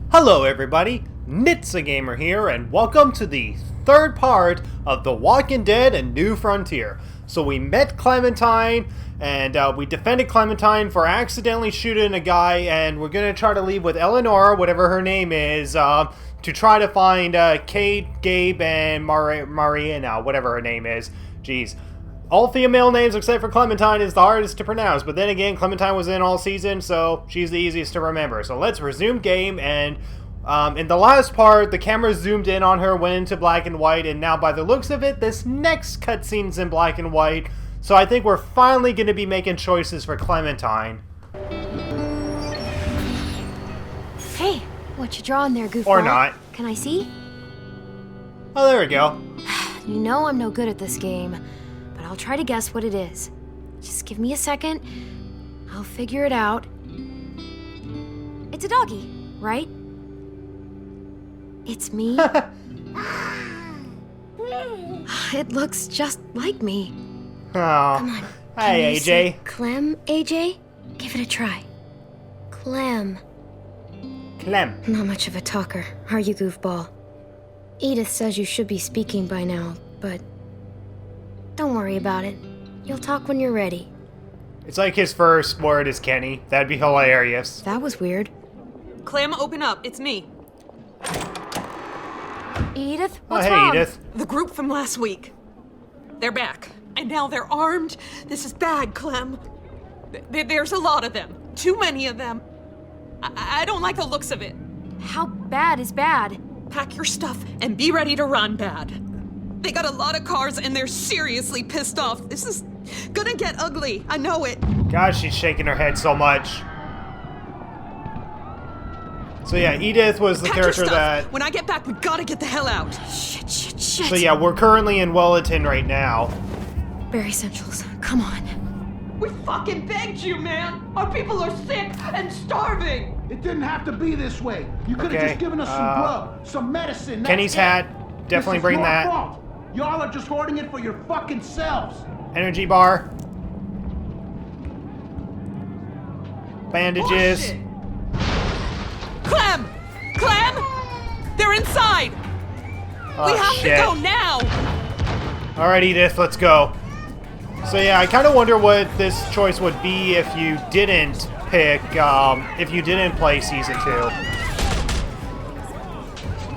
Hello everybody, Nitsa Gamer here, and welcome to the third part of The Walking Dead: A New Frontier. So we met Clementine, and we defended Clementine for accidentally shooting a guy, and we're gonna try to leave with Eleanora, whatever her name is, to try to find Kate, Gabe, and Maria now, whatever her name is. Jeez. All female names except for Clementine is the hardest to pronounce, but then again, Clementine was in all season, so she's the easiest to remember. So let's resume game, and in the last part, the camera zoomed in on her, went into black and white, and now by the looks of it, this next cutscene's in black and white, so I think we're finally going to be making choices for Clementine. Hey, what you drawing there, goofball? Or not. Can I see? Oh, there we go. You know I'm no good at this game, but I'll try to guess what it is. Just give me a second. I'll figure it out. It's a doggy, right? It's me. It looks just like me. Oh. Come on. Hey, AJ. Say Clem, AJ? Give it a try. Clem. Clem. Not much of a talker, are you, goofball? Edith says you should be speaking by now, but don't worry about it. You'll talk when you're ready. It's like his first word is Kenny. That'd be hilarious. That was weird. Clem, open up. It's me. Edith, what's hey, wrong? Edith. The group from last week. They're back. And now they're armed. This is bad, Clem. There's a lot of them. Too many of them. I don't like the looks of it. How bad is bad? Pack your stuff and be ready to run, bad. They got a lot of cars and they're seriously pissed off. This is gonna get ugly. I know it. Gosh, she's shaking her head so much. So yeah, Edith was the Pack your character stuff. that... When I get back, we gotta get the hell out. Shit. So yeah, we're currently in Wellington right now. Berry Centrals, come on. We fucking begged you, man. Our people are sick and starving. It didn't have to be this way. You could have Okay, just given us some grub, some medicine. that's Kenny's it. hat, definitely This is bring your that. fault. Y'all are just hoarding it for your fucking selves. Energy bar. Bandages. Bullshit. Clem! Clem! They're inside! Oh, We have shit. to go now! Alright, Edith, let's go. So yeah, I kind of wonder what this choice would be if you didn't pick, if you didn't play Season 2.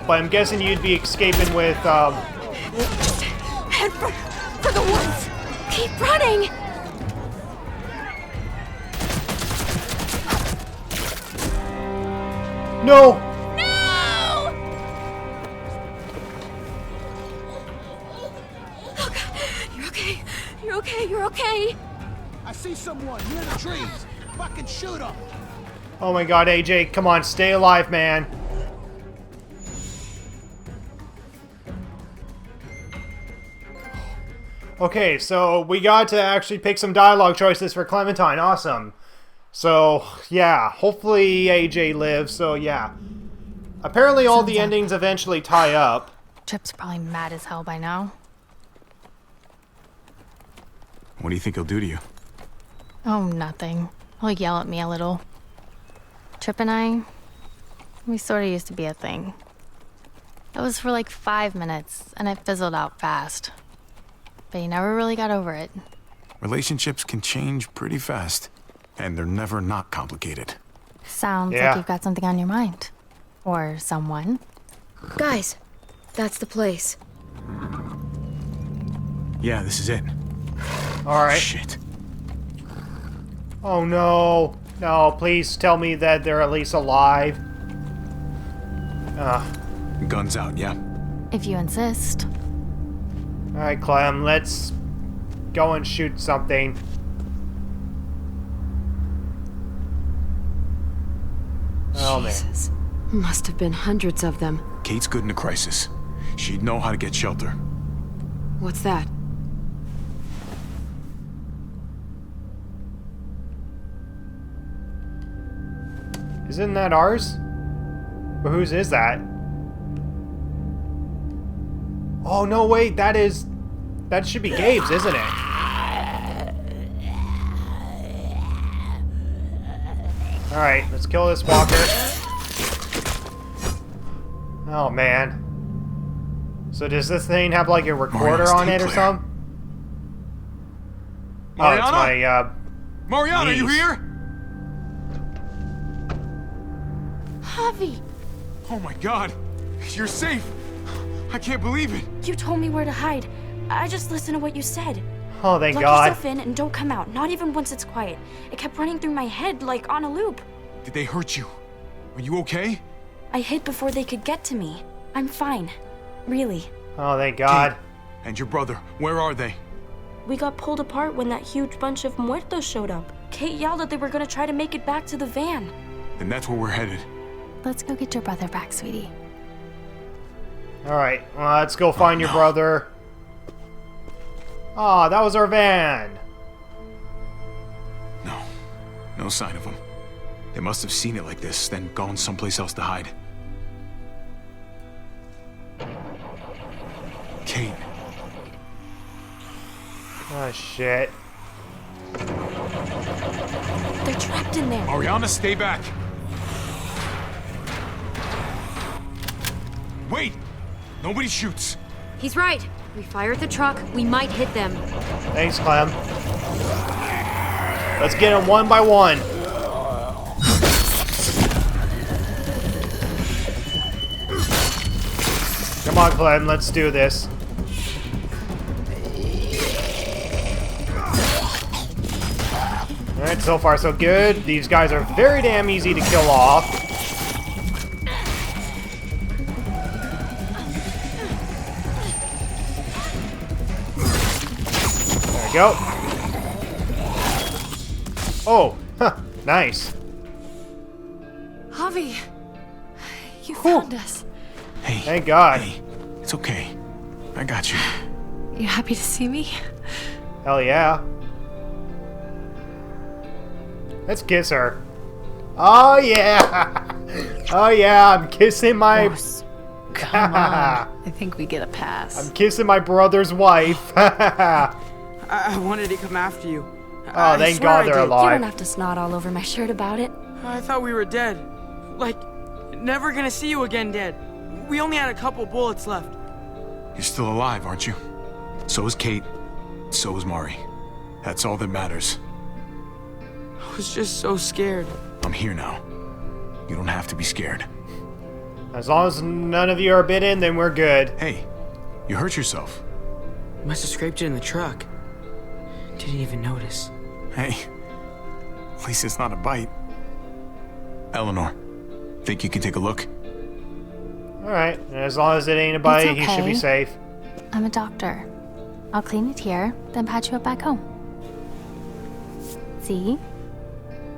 But I'm guessing you'd be escaping with, Just head for the woods. Keep running. No! No! Oh God, you're okay. You're okay. You're okay. I see someone near the trees. Fucking shoot them. Oh my god, AJ, come on, stay alive, man. Okay, so we got to actually pick some dialogue choices for Clementine. Awesome. So, yeah, hopefully AJ lives, so yeah. Apparently all the endings eventually tie up. Chip's probably mad as hell by now. What do you think he'll do to you? Oh, nothing. He'll yell at me a little. Chip and I, we sort of used to be a thing. It was for like 5 minutes, and it fizzled out fast. But he never really got over it. Relationships can change pretty fast, and they're never not complicated. Sounds Yeah. like you've got something on your mind. Or someone. Guys, that's the place. Yeah, this is it. Alright. Shit. Oh no. No, please tell me that they're at least alive. Guns out, yeah? If you insist. Alright, Clem, let's go and shoot something. Oh, man. Jesus. Must have been hundreds of them. Kate's good in a crisis. She'd know how to get shelter. What's that? Isn't that ours? But whose is that? Oh, no, wait, that should be Gabe's, isn't it? Alright, let's kill this walker. Oh, man. So does this thing have, like, a recorder Mariana's on tape it or player. something? Mariana? Oh, it's my, Mariana, are you niece. here? Javi, Oh my god. You're safe. I can't believe it. you told me where to hide. I just listened to what you said. Oh, thank Lock God. yourself in and don't come out, not even once it's quiet. It kept running through my head like on a loop. Did they hurt you? Are you okay? I hid before they could get to me. I'm fine. Really. Oh, thank God. Kate and your brother, where are they? We got pulled apart when that huge bunch of muertos showed up. Kate yelled that they were gonna try to make it back to the van. Then that's where we're headed. Let's go get your brother back, sweetie. Alright, well, let's go find your brother. Ah, that was our van. No. No sign of them. They must have seen it like this, then gone someplace else to hide. Kate. Oh, shit. They're trapped in there. Mariana, stay back. Wait! Nobody shoots. He's right. We fire at the truck, we might hit them. Thanks, Clem. Let's get them one by one. Come on, Clem, let's do this. Alright, so far so good. These guys are very damn easy to kill off. There we go. Oh, huh, nice. Javi, you found us. Hey. Thank God. Hey, it's okay. I got you. You happy to see me? Hell yeah. Let's kiss her. Oh yeah! Oh yeah, I'm kissing my... Come on. I think we get a pass. I'm kissing my brother's wife. I wanted to come after you. Oh, thank God they're You alive. don't have to snot all over my shirt about it. I thought we were dead. Like, never gonna see you again dead. We only had a couple bullets left. You're still alive, aren't you? So is Kate. So is Mari. That's all that matters. I was just so scared. I'm here now. You don't have to be scared. As long as none of you are bitten, then we're good. Hey, you hurt yourself. Must have scraped it in the truck. Didn't even notice. Hey, at least it's not a bite. Eleanor, think you can take a look? Alright, as long as it ain't a bite, It's he should be okay. safe. I'm a doctor. I'll clean it here, then patch you up back home. See?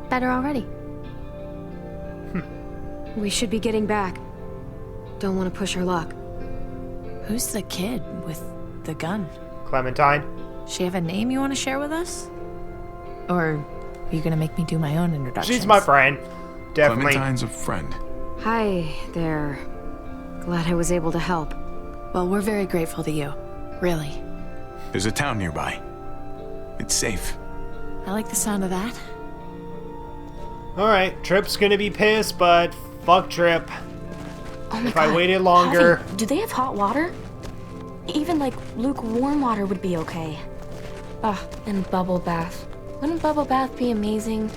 Better already. We should be getting back. Don't want to push our luck. Who's the kid with the gun? Clementine. She have a name you want to share with us? Or are you gonna make me do my own introduction? She's my friend. Definitely. Clementine's a friend. Hi there. Glad I was able to help. Well, we're very grateful to you. Really. There's a town nearby. It's safe. I like the sound of that. Alright, Trip's gonna be pissed, but fuck Trip. Oh my If God. I waited longer... Javi, do they have hot water? Even like lukewarm water would be okay. Ugh, and bubble bath. Wouldn't bubble bath be amazing?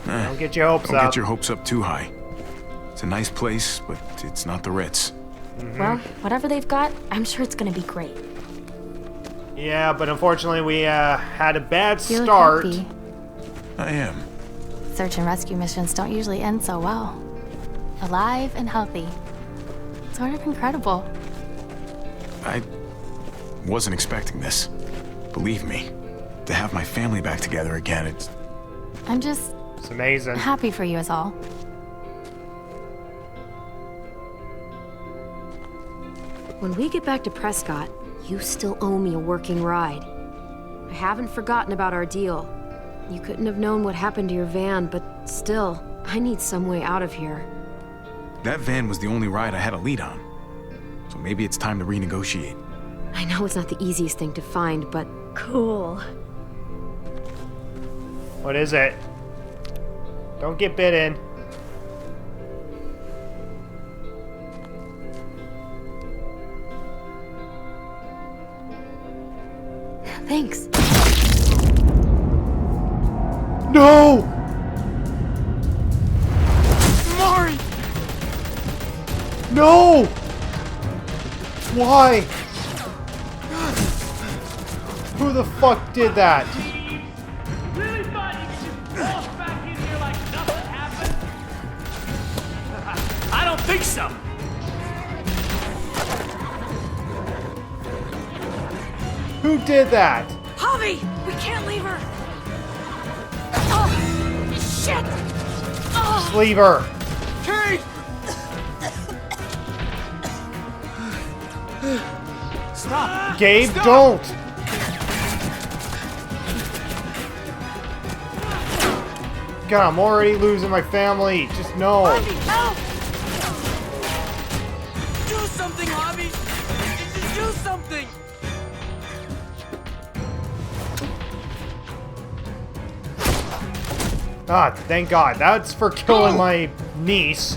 Don't get your hopes Don't up. get your hopes up too high. It's a nice place, but it's not the Ritz. Well, whatever they've got, I'm sure it's gonna be great. Yeah, but unfortunately we had a bad You look start. happy. I am. Search and rescue missions don't usually end so well. Alive and healthy. Sort of incredible. I wasn't expecting this. Believe me. To have my family back together again, it's... I'm just It's amazing. happy for you is all. When we get back to Prescott, you still owe me a working ride. I haven't forgotten about our deal. You couldn't have known what happened to your van, but still, I need some way out of here. That van was the only ride I had a lead on. So maybe it's time to renegotiate. I know it's not the easiest thing to find, but cool. What is it? Don't get bitten. Thanks. No! Mari! No! Why? Who the fuck did that? Really thought you could just walk back in here like nothing happened? I don't think so. Who did that? Javi! We can't leave her! Oh, shit! Just leave her. Kate! Stop! Gabe, Stop! don't! God, I'm already losing my family. Just no. Javi, help! Do something, Javi! Do something! Ah, thank God. That's for killing my niece.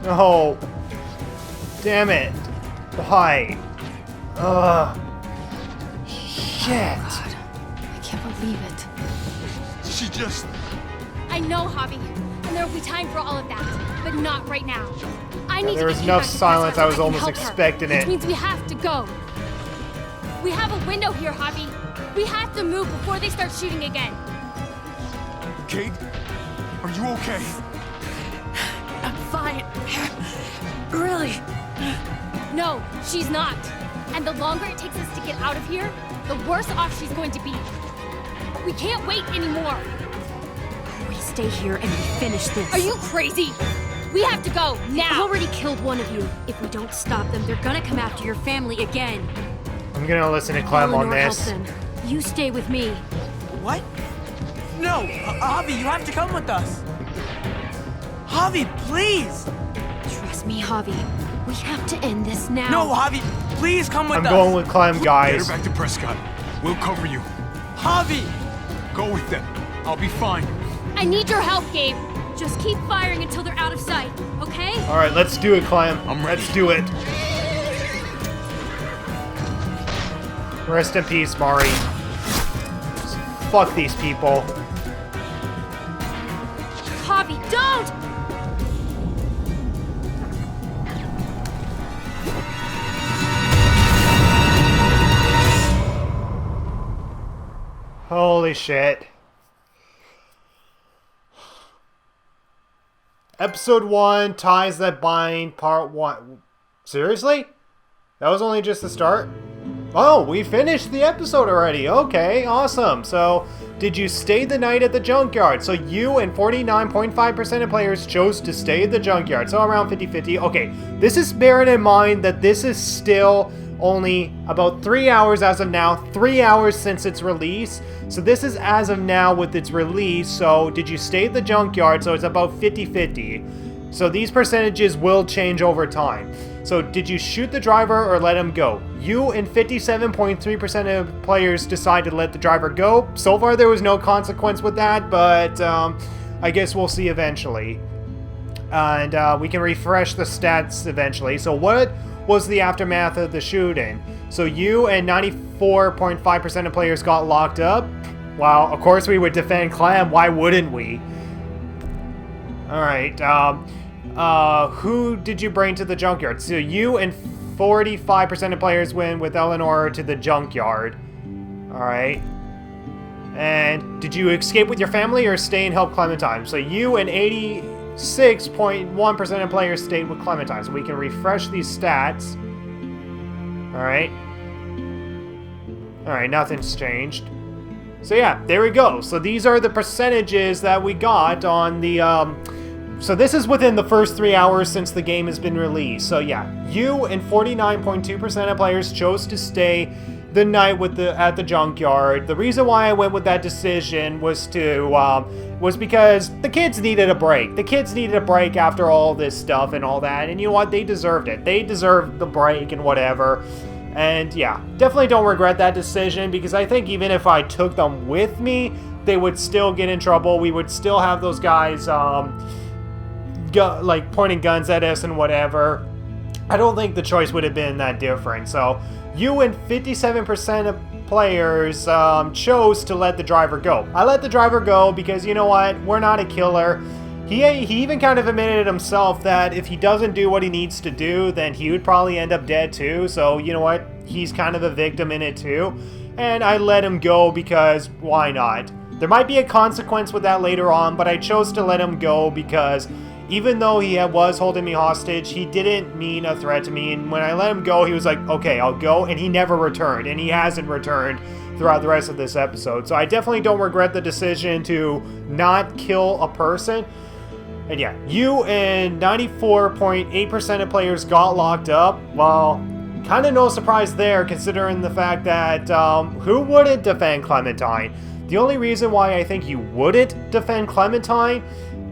No. Damn it. Why? Ugh. Shit. I can't believe it. She just... I know, Javi, and there will be time for all of that, but not right now. I need There to was get you enough back to silence. Prescott I was so can almost help her, expecting which it. means we have to go. We have a window here, Javi. We have to move before they start shooting again. Kate, are you okay? I'm fine. Really? No, she's not. And the longer it takes us to get out of here, the worse off she's going to be. We can't wait anymore. We stay here and we finish this. Are you crazy? We have to go I now. already killed one of you. If we don't stop them, they're gonna come after your family again. I'm gonna listen to Clem on Eleanor, this. help them. You stay with me. What? No, Javi, you have to come with us. Javi, please! Trust me, Javi. We have to end this now. No, Javi, please come with I'm us. going with Clem, Get guys. her back to Prescott. We'll cover you. Javi! Go with them. I'll be fine. I need your help, Gabe. Just keep firing until they're out of sight, okay? Alright, let's do it, Clem. I'm ready. Let's do it. Rest in peace, Mari. Just fuck these people. Javi, don't! Holy shit. Episode 1, Ties That Bind, Part 1. Seriously? That was only just the start? Oh, we finished the episode already. Okay, awesome. So, did you stay the night at the Junkyard? So you and 49.5% of players chose to stay at the Junkyard. So around 50-50. Okay, this is bearing in mind that this is still only about 3 hours as of now. 3 hours since its release. So this is as of now with its release. So did you stay at the Junkyard? So it's about 50-50. So these percentages will change over time. So did you shoot the driver or let him go? You and 57.3% of players decided to let the driver go. So far there was no consequence with that, but I guess we'll see eventually. And we can refresh the stats eventually. So what was the aftermath of the shooting? So you and 94.5% of players got locked up. Well, of course we would defend Clem. Why wouldn't we? Alright, who did you bring to the Junkyard? So you and 45% of players went with Eleanora to the Junkyard. Alright. And did you escape with your family or stay and help Clementine? So you and 86.1% of players stayed with Clementine. So we can refresh these stats. Alright. Alright, nothing's changed. So yeah, there we go. So these are the percentages that we got on the, so this is within the first 3 hours since the game has been released. So yeah, you and 49.2% of players chose to stay the night at the Junkyard. The reason why I went with that decision was because the kids needed a break. The kids needed a break after all this stuff and all that. And you know what? They deserved it. They deserved the break and whatever. And yeah, definitely don't regret that decision, because I think even if I took them with me, they would still get in trouble. We would still have those guys like pointing guns at us and whatever. I don't think the choice would have been that different. So you and 57% of players chose to let the driver go. I let the driver go because, you know what, we're not a killer. He even kind of admitted himself that if he doesn't do what he needs to do, then he would probably end up dead too. So, you know what, he's kind of a victim in it too. And I let him go because why not? There might be a consequence with that later on, but I chose to let him go because even though he was holding me hostage, he didn't mean a threat to me. And when I let him go, he was like, okay, I'll go. And he never returned. And he hasn't returned throughout the rest of this episode. So I definitely don't regret the decision to not kill a person. And yeah, you and 94.8% of players got locked up. Well, kind of no surprise there, considering the fact that who wouldn't defend Clementine? The only reason why I think you wouldn't defend Clementine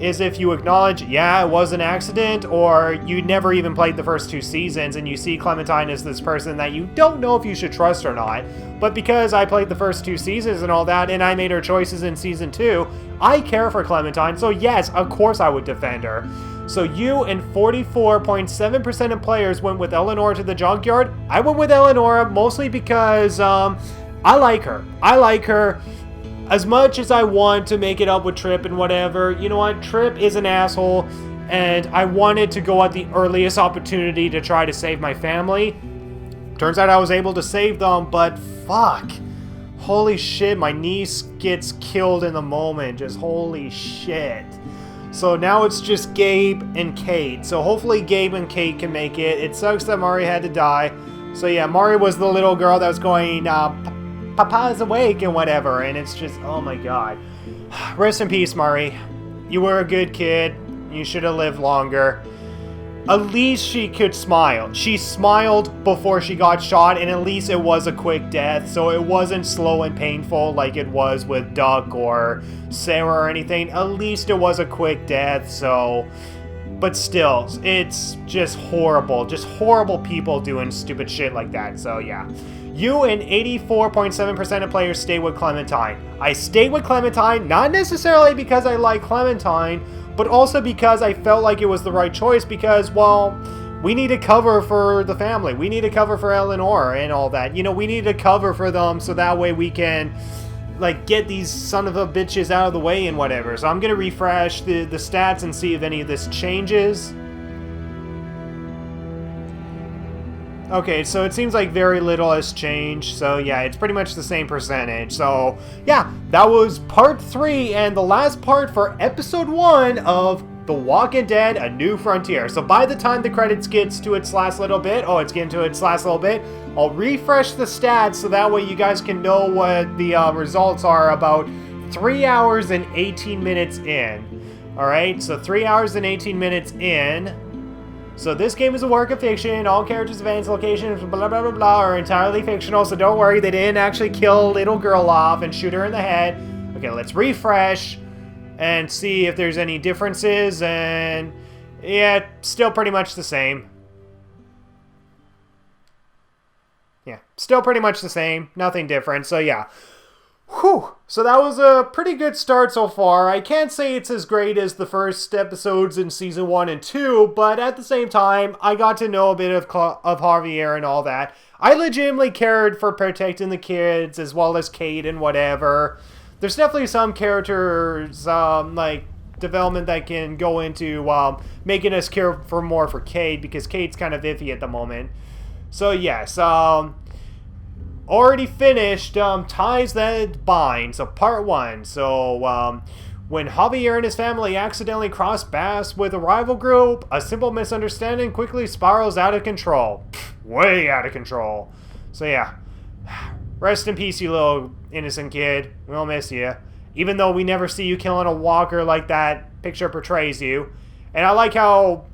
is if you acknowledge, yeah, it was an accident, or you never even played the first 2 seasons and you see Clementine as this person that you don't know if you should trust or not. But because I played the first 2 seasons and all that, and I made her choices in season 2, I care for Clementine, so yes, of course I would defend her. So you and 44.7% of players went with Eleanora to the Junkyard. I went with Eleanora mostly because I like her. I like her. As much as I want to make it up with Tripp and whatever, you know what, Tripp is an asshole, and I wanted to go at the earliest opportunity to try to save my family. Turns out I was able to save them, but fuck. Holy shit, my niece gets killed in the moment, just holy shit. So now it's just Gabe and Kate, so hopefully Gabe and Kate can make it. It sucks that Mari had to die. So yeah, Mari was the little girl that was going, Papa's awake and whatever, and it's just, oh my god. Rest in peace, Mari. You were a good kid. You should have lived longer. At least she could smile. She smiled before she got shot, and at least it was a quick death, so it wasn't slow and painful like it was with Duck or Sarah or anything. At least it was a quick death, so... But still, it's just horrible. Just horrible people doing stupid shit like that, so yeah. You and 84.7% of players stay with Clementine. I stayed with Clementine, not necessarily because I like Clementine, but also because I felt like it was the right choice because, well, we need to cover for the family. We need to cover for Eleanora and all that. You know, we need to cover for them so that way we can, like, get these son of a bitches out of the way and whatever. So I'm going to refresh the stats and see if any of this changes. Okay, so it seems like very little has changed, so yeah, it's pretty much the same percentage. So yeah, that was part 3 and the last part for episode 1 of The Walking Dead: A New Frontier. So by the time the credits gets to its last little bit, I'll refresh the stats so that way you guys can know what the results are about 3 hours and 18 minutes in. Alright, so 3 hours and 18 minutes in. So this game is a work of fiction. All characters, events, locations, blah, blah, blah, blah, are entirely fictional. So don't worry, they didn't actually kill little girl off and shoot her in the head. Okay, let's refresh and see if there's any differences. And yeah, still pretty much the same. Yeah, still pretty much the same. Nothing different. So yeah. Whew. So that was a pretty good start so far. I can't say it's as great as the first episodes in season 1 and 2, but at the same time, I got to know a bit of Javier and all that. I legitimately cared for protecting the kids as well as Kate and whatever. There's definitely some characters, like, development that can go into making us care for more for Kate, because Kate's kind of iffy at the moment. So yes, already finished Ties That Bind, so part 1. So when Javier and his family accidentally cross paths with a rival group, a simple misunderstanding quickly spirals out of control. Way out of control. So yeah, rest in peace, you little innocent kid. We'll miss you, even though we never see you killing a walker like that picture portrays you. And I like how,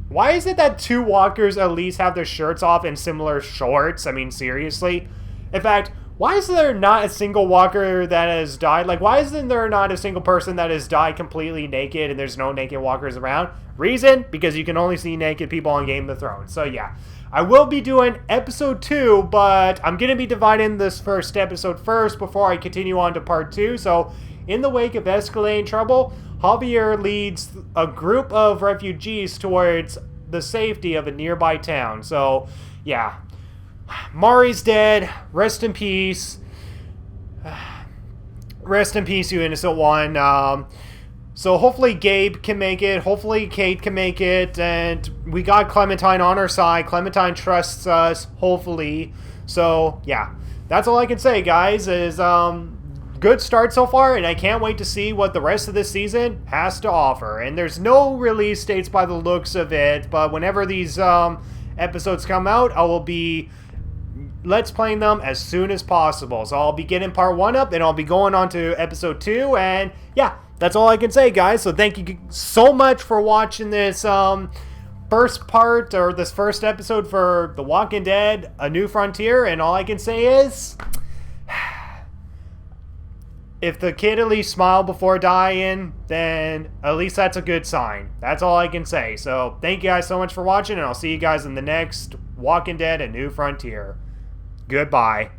why is it that 2 walkers at least have their shirts off in similar shorts? I mean, seriously. In fact, why is there not a single walker that has died? Like, why isn't there not a single person that has died completely naked and there's no naked walkers around? Reason? Because you can only see naked people on Game of Thrones. So yeah, I will be doing episode 2, but I'm going to be dividing this first episode first before I continue on to part 2. So in the wake of escalating trouble, Javier leads a group of refugees towards the safety of a nearby town. So, yeah. Mari's dead. Rest in peace. Rest in peace, you innocent one. So hopefully Gabe can make it. Hopefully Kate can make it. And we got Clementine on our side. Clementine trusts us, hopefully. So, yeah. That's all I can say, guys, is good start so far, and I can't wait to see what the rest of this season has to offer. And there's no release dates by the looks of it, but whenever these episodes come out, I will be Let's Playing them as soon as possible. So I'll be getting part 1 up, and I'll be going on to episode 2, and yeah, that's all I can say, guys. So thank you so much for watching this first part, or this first episode for The Walking Dead, A New Frontier, and all I can say is, if the kid at least smiled before dying, then at least that's a good sign. That's all I can say. So thank you guys so much for watching, and I'll see you guys in the next Walking Dead, A New Frontier. Goodbye.